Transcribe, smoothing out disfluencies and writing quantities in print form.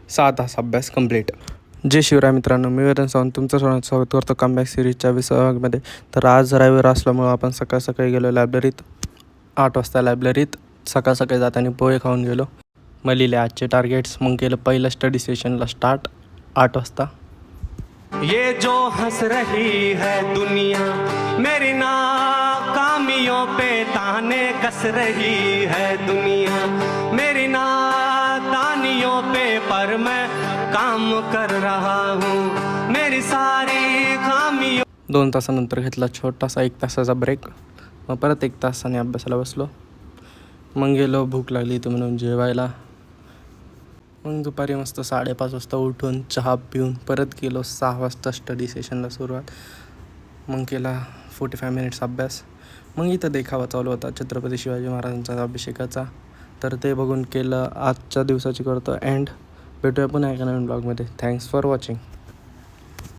6 तास अभ्यास कंप्लीट. जय शिवराय मित्रांनो, मी वीरेंद्र सावंत तुमचं स्वागत करतो कमबॅक सिरीजच्या 20व्या भागामध्ये. तर आज रविवार असल्यामुळं आपण सकाळी गेलो लायब्ररीत. 8 वाजता लायब्ररीत सकाळी जाताना पोहे खाऊन गेलो. मग लिहिले आजचे टार्गेट्स. मग केलं पहिलं स्टडी सेशनला स्टार्ट 8 वाजता. ये जो हंस रही है दुनिया मेरी नाकामियों पे ताने कस रही है दुनिया मेरी नादानियों पे पर मैं काम कर रहा हूँ मेरी सारी खामियों. 2 तासानंतर घेतला छोटासा 1 तासाचा ब्रेक. मग परत 1 तासाने अभ्यासाला बसलो. मग गेलो, भूक लागली होती म्हणून जेवायला. मग दुपारी मस्त 5:30 वाजता उठून चहा पिऊन परत गेलो 6 वाजता स्टडी सेशनला सुरुवात. मग केला 45 मिनिट्स अभ्यास. मग इथं देखावा चालू होता छत्रपती शिवाजी महाराजांचा अभिषेकाचा. तर ते बघून केलं. आजच्या दिवसाची करतो एंड. भेटूया पुन्हा एका नवीन ब्लॉगमध्ये. Thanks for watching.